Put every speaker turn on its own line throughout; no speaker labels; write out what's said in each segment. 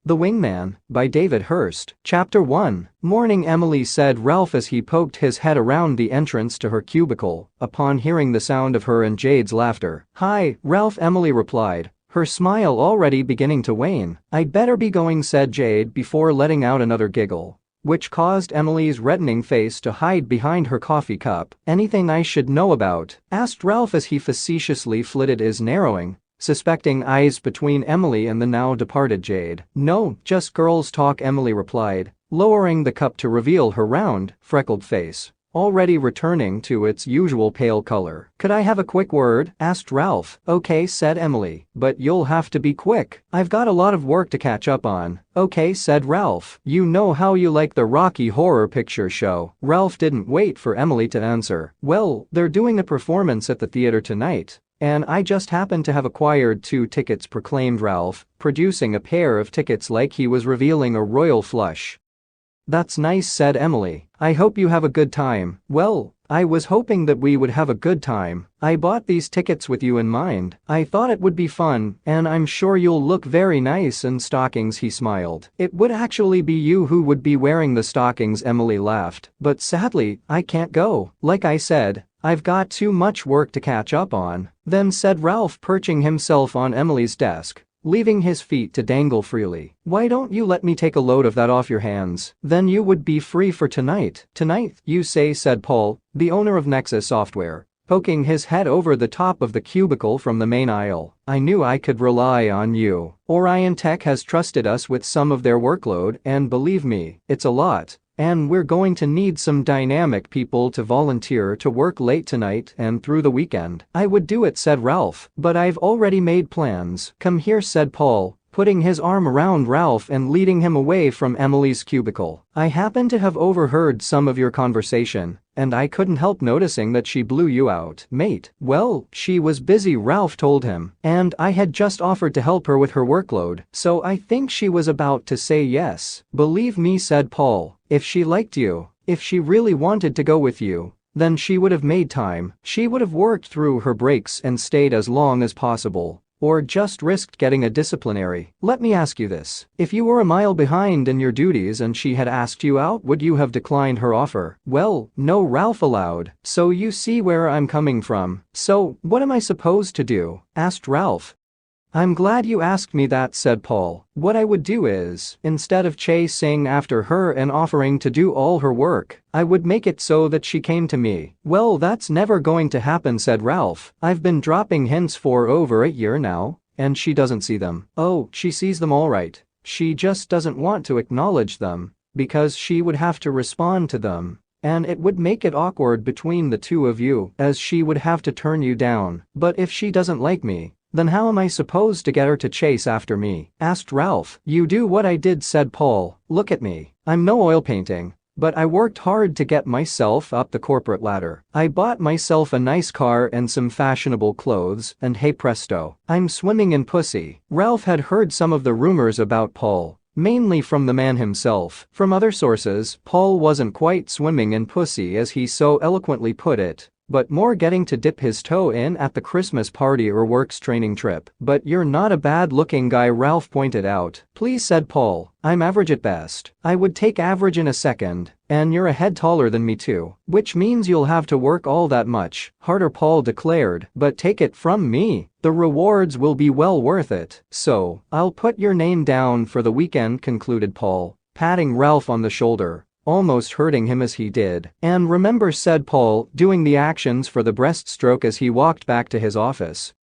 The Wingman, by HIrst. Chapter 1. Morning, Emily, said Ralph as he poked his head around the entrance to her cubicle, upon hearing the sound of her and Jade's laughter. Hi, Ralph, Emily replied, her smile already beginning to wane. I'd better be going, said Jade before letting out another giggle, which caused Emily's reddening face to hide behind her coffee cup. Anything I should know about? Asked Ralph as he facetiously flitted his narrowing, suspecting eyes between Emily and the now departed Jade. No, just girls talk, Emily replied, lowering the cup to reveal her round, freckled face, already returning to its usual pale color. Could I have a quick word? Asked Ralph. Okay, said Emily, but you'll have to be quick. I've got a lot of work to catch up on. Okay, said Ralph. You know how you like the Rocky Horror Picture Show. Ralph didn't wait for Emily to answer. Well, they're doing a performance at the theater tonight, and I just happen to have acquired 2 tickets, proclaimed Ralph, producing a pair of tickets like he was revealing a royal flush. That's nice, said Emily. I hope you have a good time. Well, I was hoping that we would have a good time. I bought these tickets with you in mind. I thought it would be fun, and I'm sure you'll look very nice in stockings, he smiled. It would actually be you who would be wearing the stockings, Emily laughed. But sadly, I can't go. Like I said, I've got too much work to catch up on. Then said Ralph, perching himself on Emily's desk, leaving his feet to dangle freely. Why don't you let me take a load of that off your hands? Then you would be free for tonight. Tonight, you say, said Paul, the owner of Nexus Software, poking his head over the top of the cubicle from the main aisle. I knew I could rely on you. Orion Tech has trusted us with some of their workload, and believe me, it's a lot. And we're going to need some dynamic people to volunteer to work late tonight and through the weekend. I would do it, said Ralph, but I've already made plans. Come here, said Paul, putting his arm around Ralph and leading him away from Emily's cubicle. I happen to have overheard some of your conversation, and I couldn't help noticing that she blew you out, mate. Well, she was busy, Ralph told him, and I had just offered to help her with her workload, so I think she was about to say yes. Believe me, said Paul, if she liked you, if she really wanted to go with you, then she would have made time. She would have worked through her breaks and stayed as long as possible, or just risked getting a disciplinary. Let me ask you this. If you were a mile behind in your duties and she had asked you out, would you have declined her offer? Well, no, Ralph allowed. So you see where I'm coming from. So, what am I supposed to do? Asked Ralph. I'm glad you asked me that, said Paul. What I would do is, instead of chasing after her and offering to do all her work, I would make it so that she came to me. Well, that's never going to happen, said Ralph. I've been dropping hints for over a year now, and she doesn't see them. Oh, she sees them all right. She just doesn't want to acknowledge them, because she would have to respond to them, and it would make it awkward between the two of you, as she would have to turn you down. But if she doesn't like me, then how am I supposed to get her to chase after me? Asked Ralph. You do what I did, said Paul. Look at me. I'm no oil painting, but I worked hard to get myself up the corporate ladder. I bought myself a nice car and some fashionable clothes, and hey presto, I'm swimming in pussy. Ralph had heard some of the rumors about Paul, mainly from the man himself. From other sources, Paul wasn't quite swimming in pussy as he so eloquently put it, but more getting to dip his toe in at the Christmas party or works training trip. But you're not a bad-looking guy, Ralph pointed out. Please, said Paul. I'm average at best. I would take average in a second, and you're a head taller than me too. Which means you'll have to work all that much harder, Paul declared. But take it from me, the rewards will be well worth it. So, I'll put your name down for the weekend, concluded Paul, patting Ralph on the shoulder, almost hurting him as he did. And remember, said Paul, doing the actions for the breaststroke as he walked back to his office.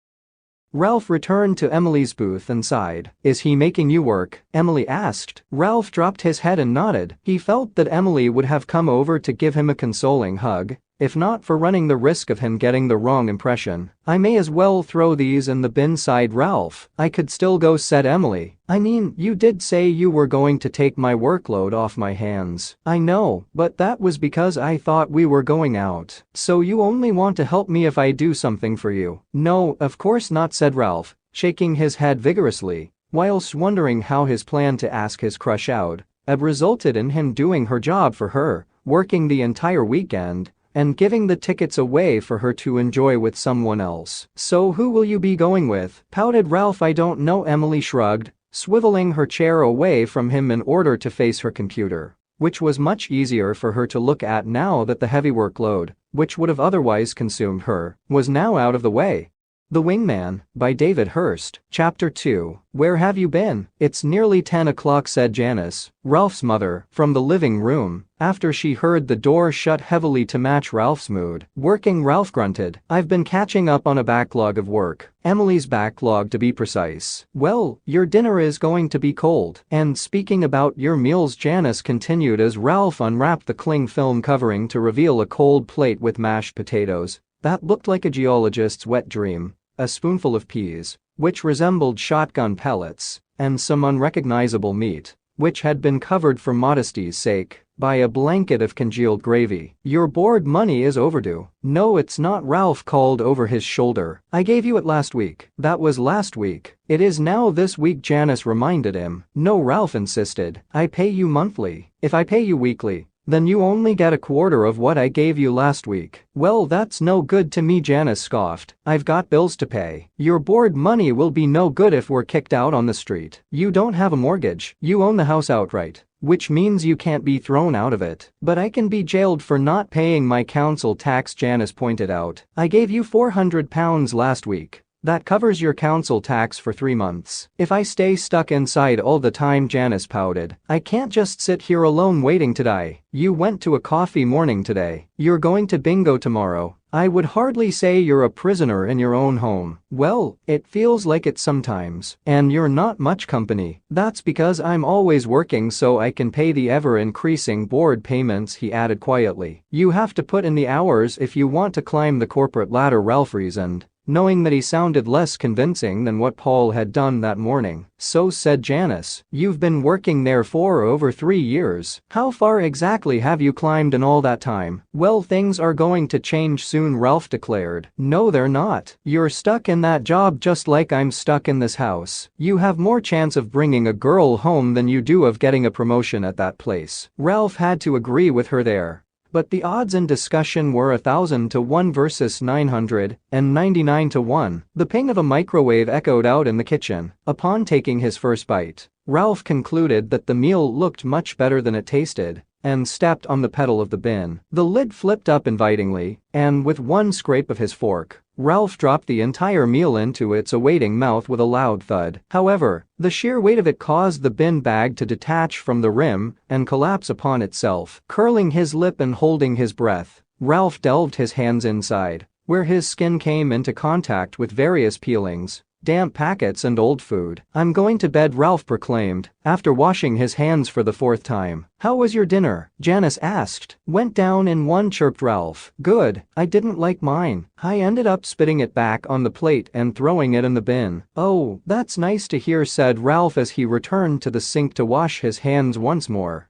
Ralph returned to Emily's booth and sighed. Is he making you work? Emily asked. Ralph dropped his head and nodded. He felt that Emily would have come over to give him a consoling hug, if not for running the risk of him getting the wrong impression. I may as well throw these in the bin, sighed Ralph. I could still go, said Emily. I mean, you did say you were going to take my workload off my hands. I know, but that was because I thought we were going out. So you only want to help me if I do something for you? No, of course not, said Ralph, shaking his head vigorously, whilst wondering how his plan to ask his crush out had resulted in him doing her job for her, working the entire weekend, and giving the tickets away for her to enjoy with someone else. So who will you be going with? Pouted Ralph. I don't know, Emily shrugged, swiveling her chair away from him in order to face her computer, which was much easier for her to look at now that the heavy workload, which would have otherwise consumed her, was now out of the way. The Wingman, by David HIrst. Chapter 2. Where have you been? It's nearly 10 o'clock, said Janice, Ralph's mother, from the living room, after she heard the door shut heavily to match Ralph's mood. Working, Ralph grunted. I've been catching up on a backlog of work. Emily's backlog, to be precise. Well, your dinner is going to be cold. And speaking about your meals, Janice continued as Ralph unwrapped the cling film covering to reveal a cold plate with mashed potatoes that looked like a geologist's wet dream, a spoonful of peas, which resembled shotgun pellets, and some unrecognizable meat, which had been covered for modesty's sake by a blanket of congealed gravy. Your board money is overdue. No, it's not, Ralph called over his shoulder. I gave you it last week. That was last week. It is now this week, Janice reminded him. No, Ralph insisted. I pay you monthly. If I pay you weekly, then you only get a quarter of what I gave you last week. Well, that's no good to me, Janice scoffed. I've got bills to pay. Your board money will be no good if we're kicked out on the street. You don't have a mortgage. You own the house outright, which means you can't be thrown out of it. But I can be jailed for not paying my council tax, Janice pointed out. I gave you £400 last week. That covers your council tax for 3 months. If I stay stuck inside all the time, Janice pouted. I can't just sit here alone waiting to die. You went to a coffee morning today. You're going to bingo tomorrow. I would hardly say you're a prisoner in your own home. Well, it feels like it sometimes. And you're not much company. That's because I'm always working so I can pay the ever-increasing board payments, he added quietly. You have to put in the hours if you want to climb the corporate ladder, Ralph reasoned, knowing that he sounded less convincing than what Paul had done that morning. So, said Janice, you've been working there for over 3 years. How far exactly have you climbed in all that time? Well, things are going to change soon, Ralph declared. No, they're not. You're stuck in that job just like I'm stuck in this house. You have more chance of bringing a girl home than you do of getting a promotion at that place. Ralph had to agree with her there. But the odds in discussion were 1,000 to 1 versus 999 to 1. The ping of a microwave echoed out in the kitchen. Upon taking his first bite, Ralph concluded that the meal looked much better than it tasted, and stepped on the pedal of the bin. The lid flipped up invitingly, and with one scrape of his fork, Ralph dropped the entire meal into its awaiting mouth with a loud thud. However, the sheer weight of it caused the bin bag to detach from the rim and collapse upon itself. Curling his lip and holding his breath, Ralph delved his hands inside, where his skin came into contact with various peelings, damp packets and old food. I'm going to bed, Ralph proclaimed, after washing his hands for the 4th time. How was your dinner? Janice asked. Went down in one, chirped Ralph. Good, I didn't like mine. I ended up spitting it back on the plate and throwing it in the bin. Oh, that's nice to hear, said Ralph as he returned to the sink to wash his hands once more.